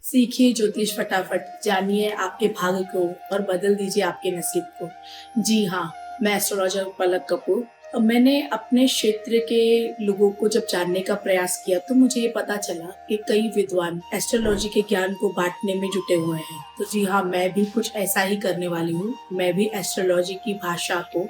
सीखिए ज्योतिष फटाफट, जानिए आपके भाग्य को और बदल दीजिए आपके नसीब को। जी हाँ, मैं एस्ट्रोलॉजर पलक कपूर। मैंने अपने क्षेत्र के लोगों को जब जानने का प्रयास किया तो मुझे ये पता चला कि कई विद्वान एस्ट्रोलॉजी के ज्ञान को बांटने में जुटे हुए हैं। तो जी हाँ, मैं भी कुछ ऐसा ही करने वाली हूँ। मैं भी एस्ट्रोलॉजी की भाषा को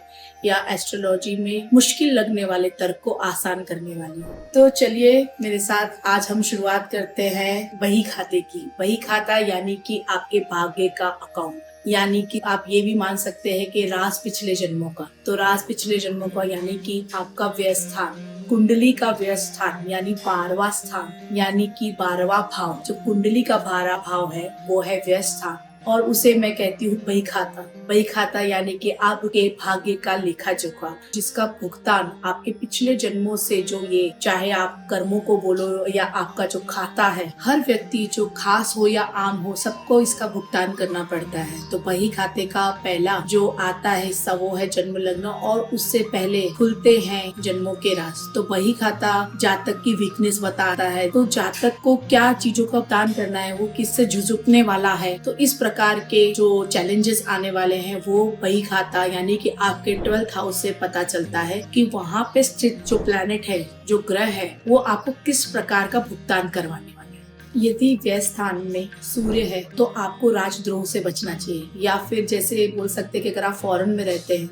या एस्ट्रोलॉजी में मुश्किल लगने वाले तर्क को आसान करने वाली हूँ। तो चलिए मेरे साथ आज हम शुरुआत करते हैं बही खाते की। बही खाता यानी कि आपके भाग्य का अकाउंट, यानी कि आप ये भी मान सकते हैं कि राज पिछले जन्मों का। तो राज पिछले जन्मों का यानी कि आपका व्यय स्थान, कुंडली का व्यय स्थान यानी 12वां स्थान, यानी कि 12वां भाव। जो कुंडली का 12वां भाव है वो है व्यय स्थान, और उसे मैं कहती हूँ बही खाता। बही खाता यानी कि आपके भाग्य का लेखा जोखा, जिसका भुगतान आपके पिछले जन्मों से, जो ये चाहे आप कर्मों को बोलो या आपका जो खाता है, हर व्यक्ति जो खास हो या आम हो, सबको इसका भुगतान करना पड़ता है। तो बही खाते का पहला जो आता है हिस्सा वो है जन्म लग्न, और उससे पहले खुलते हैं जन्मों के राज। तो बही खाता जातक की वीकनेस बताता है। तो जातक को क्या चीजों का भुगतान करना है, वो किससे झुझुकने वाला है, तो इस प्रकार के जो चैलेंजेस आने वाले हैं वो बही खाता यानी कि आपके 12th हाउस से पता चलता है कि वहाँ पे स्थित जो प्लैनेट है, जो ग्रह है, वो आपको किस प्रकार का भुगतान करवाने वाले हैं। यदि व्यय स्थान में सूर्य है तो आपको राजद्रोह से बचना चाहिए, या फिर जैसे बोल सकते हैं कि अगर आप फॉरेन में रहते हैं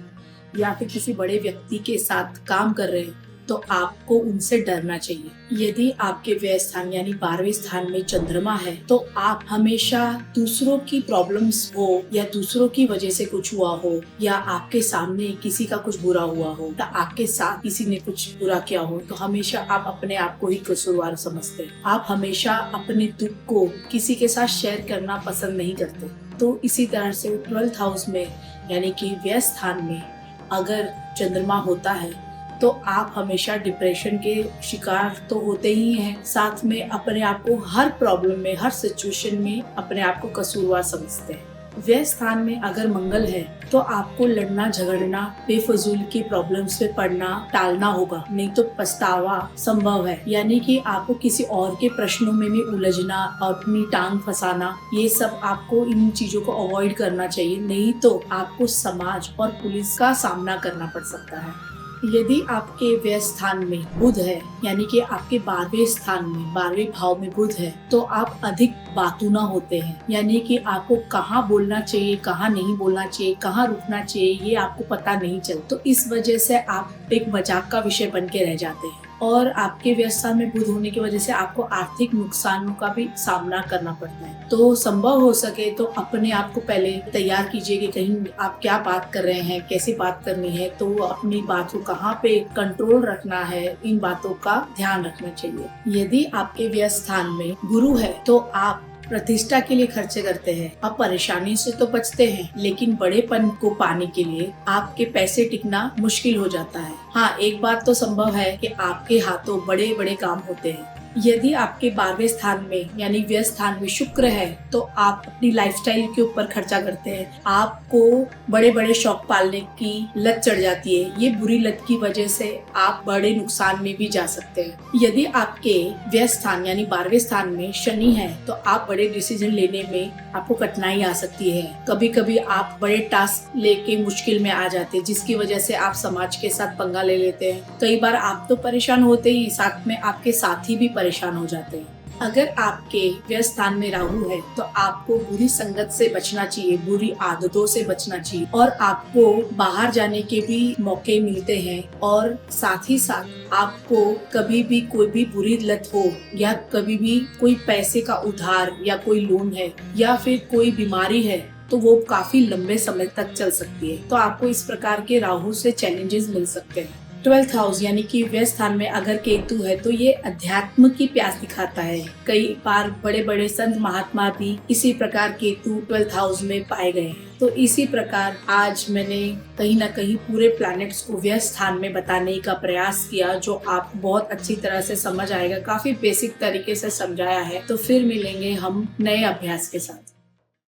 या फिर किसी बड़े व्यक्ति के साथ काम कर रहे हैं तो आपको उनसे डरना चाहिए। यदि आपके व्यय स्थान यानी 12वें स्थान में चंद्रमा है तो आप हमेशा दूसरों की प्रॉब्लम्स हो या दूसरों की वजह से कुछ हुआ हो, या आपके सामने किसी का कुछ बुरा हुआ हो, या आपके साथ किसी ने कुछ बुरा किया हो, तो हमेशा आप अपने आप को ही कसूरवार समझते हैं। आप हमेशा अपने दुख को किसी के साथ शेयर करना पसंद नहीं करते। तो इसी तरह से 12th हाउस में यानी कि व्यय स्थान में अगर चंद्रमा होता है तो आप हमेशा डिप्रेशन के शिकार तो होते ही हैं, साथ में अपने आप को हर प्रॉब्लम में, हर सिचुएशन में अपने आप को कसूरवार समझते हैं। व्यय स्थान में अगर मंगल है तो आपको लड़ना झगड़ना, बेफजूल की प्रॉब्लम्स पे पड़ना टालना होगा, नहीं तो पछतावा संभव है। यानी कि आपको किसी और के प्रश्नों में भी उलझना और अपनी टांग फंसाना, ये सब आपको इन चीजों को अवॉइड करना चाहिए, नहीं तो आपको समाज और पुलिस का सामना करना पड़ सकता है। यदि आपके व्यय स्थान में बुध है यानी कि आपके 12वें स्थान में 12वें भाव में बुध है तो आप अधिक बातूना होते हैं, यानी कि आपको कहाँ बोलना चाहिए, कहाँ नहीं बोलना चाहिए, कहाँ रुकना चाहिए, ये आपको पता नहीं चलता। तो इस वजह से आप एक मजाक का विषय बन के रह जाते हैं, और आपके व्यय स्थान में बुध होने की वजह से आपको आर्थिक नुकसानों का भी सामना करना पड़ता है। तो संभव हो सके तो अपने आप को पहले तैयार कीजिए कि कहीं आप क्या बात कर रहे हैं, कैसे बात करनी है, तो अपनी बात को कहाँ पे कंट्रोल रखना है, इन बातों का ध्यान रखना चाहिए। यदि आपके व्यय स्थान में गुरु है तो आप प्रतिष्ठा के लिए खर्चे करते हैं। अब परेशानी से तो बचते हैं, लेकिन बड़ेपन को पाने के लिए आपके पैसे टिकना मुश्किल हो जाता है। हाँ, एक बात तो संभव है कि आपके हाथों बड़े बड़े काम होते हैं। यदि आपके 12वें स्थान में यानी व्यय स्थान में शुक्र है तो आप अपनी लाइफस्टाइल के ऊपर खर्चा करते हैं। आपको बड़े बड़े शौक पालने की लत चढ़ जाती है। ये बुरी लत की वजह से आप बड़े नुकसान में भी जा सकते हैं। यदि आपके व्यय स्थान यानी 12वें स्थान में शनि है तो आप बड़े डिसीजन लेने में आपको कठिनाई आ सकती है। कभी कभी आप बड़े टास्क लेके मुश्किल में आ जाते हैं, जिसकी वजह से आप समाज के साथ पंगा ले लेते हैं। कई बार आप तो परेशान होते ही, साथ में आपके साथी भी परेशान हो जाते हैं। अगर आपके व्यय स्थान में राहु है तो आपको बुरी संगत से बचना चाहिए, बुरी आदतों से बचना चाहिए, और आपको बाहर जाने के भी मौके मिलते हैं। और साथ ही साथ आपको कभी भी कोई भी बुरी लत हो, या कभी भी कोई पैसे का उधार या कोई लोन है या फिर कोई बीमारी है, तो वो काफी लंबे समय तक चल सकती है। तो आपको इस प्रकार के राहु से चैलेंजेस मिल सकते हैं। 12th हाउस यानी कि व्यय स्थान में अगर केतु है तो ये अध्यात्म की प्यास दिखाता है। कई बार बड़े बड़े संत महात्मा भी इसी प्रकार केतु 12th हाउस में पाए गए हैं। तो इसी प्रकार आज मैंने कहीं ना कहीं पूरे प्लैनेट्स को व्यय स्थान में बताने का प्रयास किया, जो आपको बहुत अच्छी तरह से समझ आएगा। काफी बेसिक तरीके से समझाया है। तो फिर मिलेंगे हम नए अभ्यास के साथ।